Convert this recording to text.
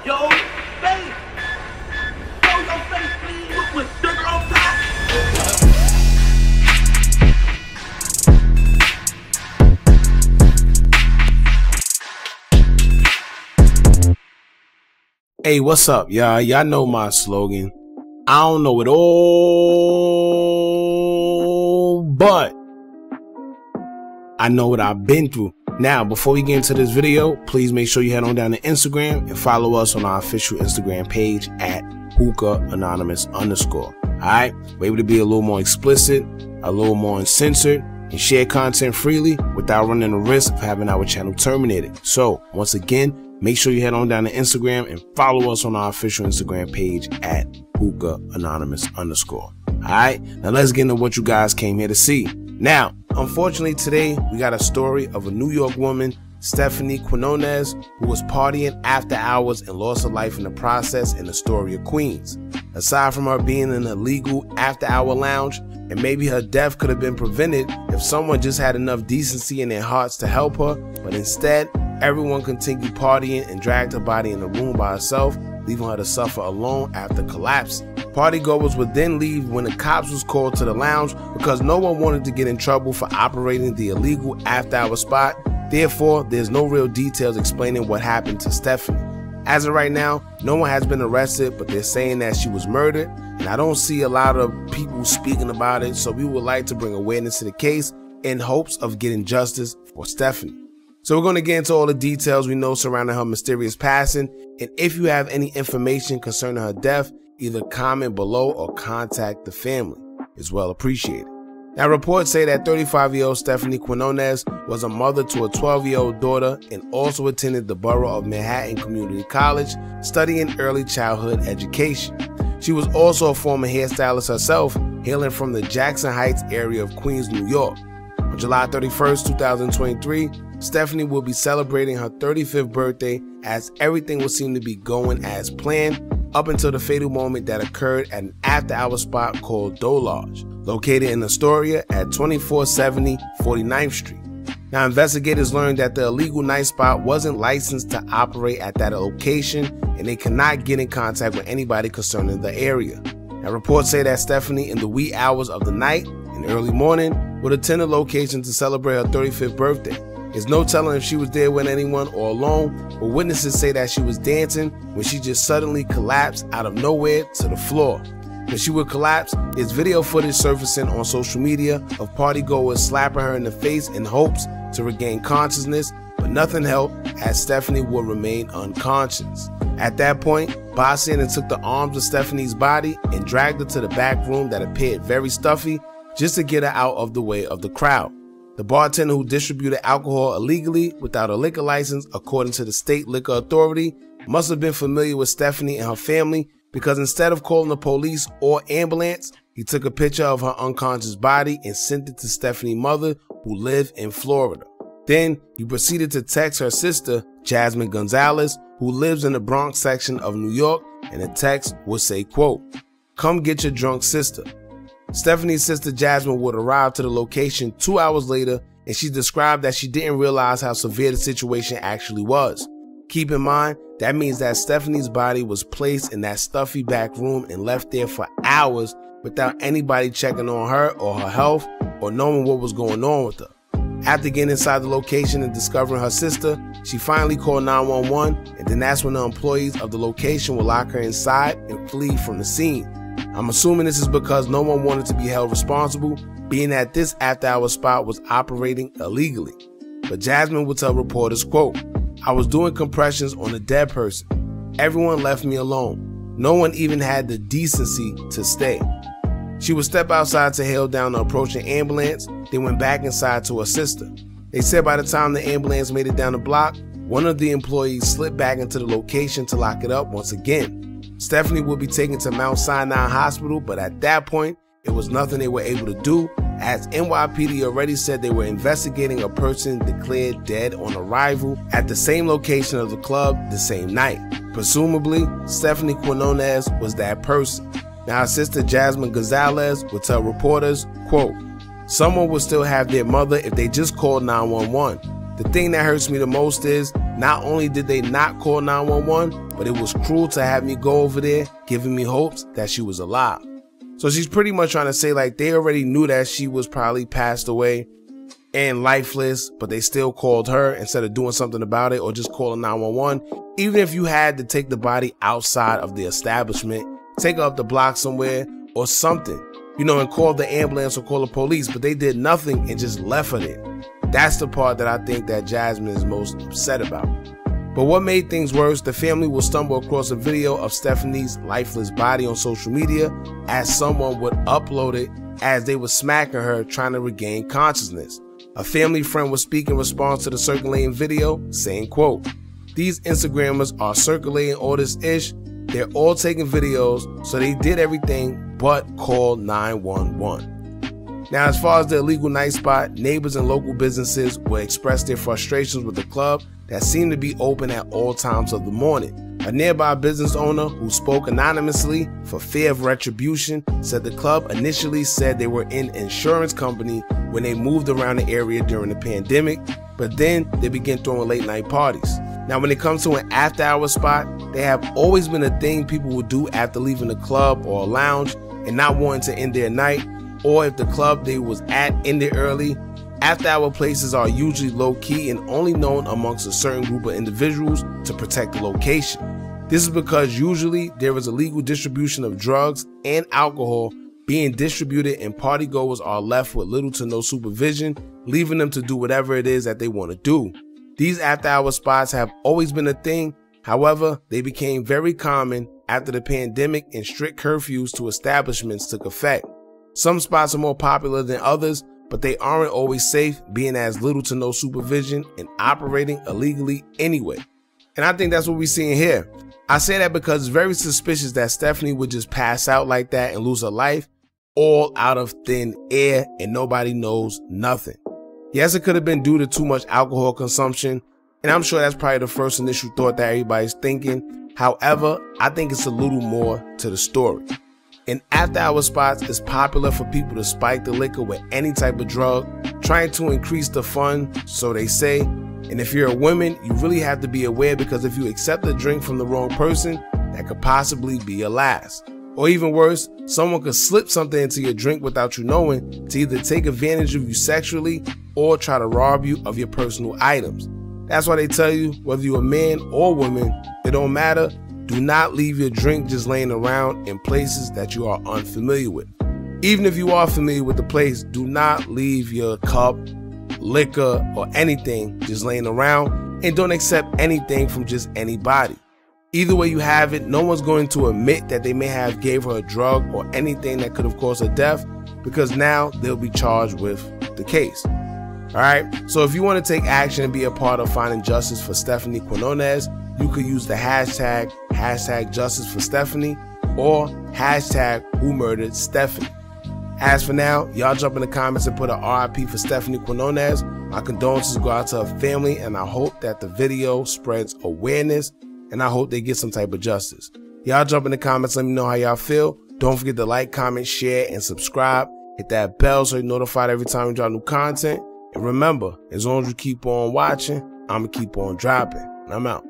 Yo, face. Show your face, please. With sugar on top. Hey, what's up, y'all? Y'all know my slogan. I don't know it all, but I know what I've been through. Now, before we get into this video, please make sure you head on down to Instagram and follow us on our official Instagram page at Hookah Anonymous _. Alright? We're able to be a little more explicit, a little more uncensored, and share content freely without running the risk of having our channel terminated. So, once again, make sure you head on down to Instagram and follow us on our official Instagram page at Hookah Anonymous _. Alright? Now let's get into what you guys came here to see. Now, unfortunately today, we got a story of a New York woman, Stephanie QUINONES, who was partying after hours and lost her life in the process in Astoria, Queens. Aside from her being in an illegal after-hour lounge, and maybe her death could have been prevented if someone just had enough decency in their hearts to help her, but instead, everyone continued partying and dragged her body in a room by herself, leaving her to suffer alone after collapsing. Partygoers would then leave when the cops was called to the lounge because no one wanted to get in trouble for operating the illegal after-hour spot. Therefore, there's no real details explaining what happened to Stephanie. As of right now, no one has been arrested, but they're saying that she was murdered, and I don't see a lot of people speaking about it, so we would like to bring awareness to the case in hopes of getting justice for Stephanie. So we're going to get into all the details we know surrounding her mysterious passing, and if you have any information concerning her death, either comment below or contact the family. It's well appreciated. Now, reports say that 35-year-old Stephanie QUINONES was a mother to a 12-year-old daughter and also attended the Borough of Manhattan Community College, studying early childhood education. She was also a former hairstylist herself, hailing from the Jackson Heights area of Queens, New York. On July 31st, 2023, Stephanie will be celebrating her 35th birthday as everything would seem to be going as planned up until the fatal moment that occurred at an after-hour spot called Dolage, located in Astoria at 2470 49th Street. Now, investigators learned that the illegal night spot wasn't licensed to operate at that location and they cannot get in contact with anybody concerning the area. Now, reports say that Stephanie, in the wee hours of the night and early morning, would attend the location to celebrate her 35th birthday. There's no telling if she was there with anyone or alone, but witnesses say that she was dancing when she just suddenly collapsed out of nowhere to the floor. When she would collapse, there's video footage surfacing on social media of partygoers slapping her in the face in hopes to regain consciousness, but nothing helped as Stephanie would remain unconscious. At that point, bystanders took the arms of Stephanie's body and dragged her to the back room that appeared very stuffy just to get her out of the way of the crowd. The bartender who distributed alcohol illegally without a liquor license, according to the state liquor authority, must have been familiar with Stephanie and her family because instead of calling the police or ambulance, he took a picture of her unconscious body and sent it to Stephanie's mother, who lived in Florida. Then he proceeded to text her sister, Jasmine Gonzalez, who lives in the Bronx section of New York, and the text would say, quote, "Come get your drunk sister." Stephanie's sister Jasmine would arrive to the location 2 hours later, and she described that she didn't realize how severe the situation actually was. Keep in mind, that means that Stephanie's body was placed in that stuffy back room and left there for hours without anybody checking on her or her health or knowing what was going on with her. After getting inside the location and discovering her sister, she finally called 911, and then that's when the employees of the location would lock her inside and flee from the scene. I'm assuming this is because no one wanted to be held responsible, being that this after-hour spot was operating illegally. But Jasmine would tell reporters, quote, "I was doing compressions on a dead person. Everyone left me alone. No one even had the decency to stay." She would step outside to hail down the approaching ambulance, then went back inside to her sister. They said by the time the ambulance made it down the block, one of the employees slipped back into the location to lock it up once again. Stephanie would be taken to Mount Sinai Hospital, but at that point, it was nothing they were able to do, as NYPD already said they were investigating a person declared dead on arrival at the same location of the club the same night. Presumably, Stephanie QUINONES was that person. Now, her sister Jasmine Gonzalez would tell reporters, quote, "Someone would still have their mother if they just called 911. The thing that hurts me the most is Not only did they not call 911, but it was cruel to have me go over there, giving me hopes that she was alive. So she's pretty much trying to say like they already knew that she was probably passed away and lifeless, but they still called her instead of doing something about it or just calling 911. Even if you had to take the body outside of the establishment, take her up the block somewhere or something, you know, and call the ambulance or call the police, but they did nothing and just left her there. That's the part that I think that Jasmine is most upset about. But what made things worse, the family will stumble across a video of Stephanie's lifeless body on social media as someone would upload it as they were smacking her trying to regain consciousness. A family friend would speak in response to the circulating video, saying, quote, "These Instagrammers are circulating all this ish. They're all taking videos, so they did everything but call 911. Now, as far as the illegal night spot, neighbors and local businesses will express their frustrations with the club that seemed to be open at all times of the morning. A nearby business owner who spoke anonymously for fear of retribution said the club initially said they were an insurance company when they moved around the area during the pandemic, but then they began throwing late night parties. Now, when it comes to an after hours spot, they have always been a thing people would do after leaving a club or a lounge and not wanting to end their night, or if the club they was at ended early. After hour places are usually low key and only known amongst a certain group of individuals to protect the location. This is because usually there is illegal distribution of drugs and alcohol being distributed and partygoers are left with little to no supervision, leaving them to do whatever it is that they want to do. These after hour spots have always been a thing. However, they became very common after the pandemic and strict curfews to establishments took effect. Some spots are more popular than others, but they aren't always safe, being as little to no supervision and operating illegally anyway. And I think that's what we're seeing here. I say that because it's very suspicious that Stephanie would just pass out like that and lose her life all out of thin air and nobody knows nothing. Yes, it could have been due to too much alcohol consumption, and I'm sure that's probably the first initial thought that everybody's thinking. However, I think it's a little more to the story. And after hour spots is popular for people to spike the liquor with any type of drug, trying to increase the fun, so they say. And if you're a woman, you really have to be aware, because if you accept a drink from the wrong person, that could possibly be your last. Or even worse, someone could slip something into your drink without you knowing to either take advantage of you sexually or try to rob you of your personal items. That's why they tell you, whether you're a man or woman, it don't matter. Do not leave your drink just laying around in places that you are unfamiliar with. Even if you are familiar with the place, do not leave your cup, liquor, or anything just laying around, and don't accept anything from just anybody. Either way you have it, no one's going to admit that they may have gave her a drug or anything that could have caused her death, because now they'll be charged with the case. Alright, so if you want to take action and be a part of finding justice for Stephanie QUINONES, you could use the hashtag #JusticeForStephanie or hashtag whomurderedstephanie. As for now, y'all jump in the comments and put a RIP for Stephanie QUINONES. My condolences go out to her family, and I hope that the video spreads awareness, and I hope they get some type of justice. Y'all jump in the comments, let me know how y'all feel. Don't forget to like, comment, share, and subscribe. Hit that bell so you're notified every time we drop new content. And remember, as long as you keep on watching, I'ma keep on dropping. And I'm out.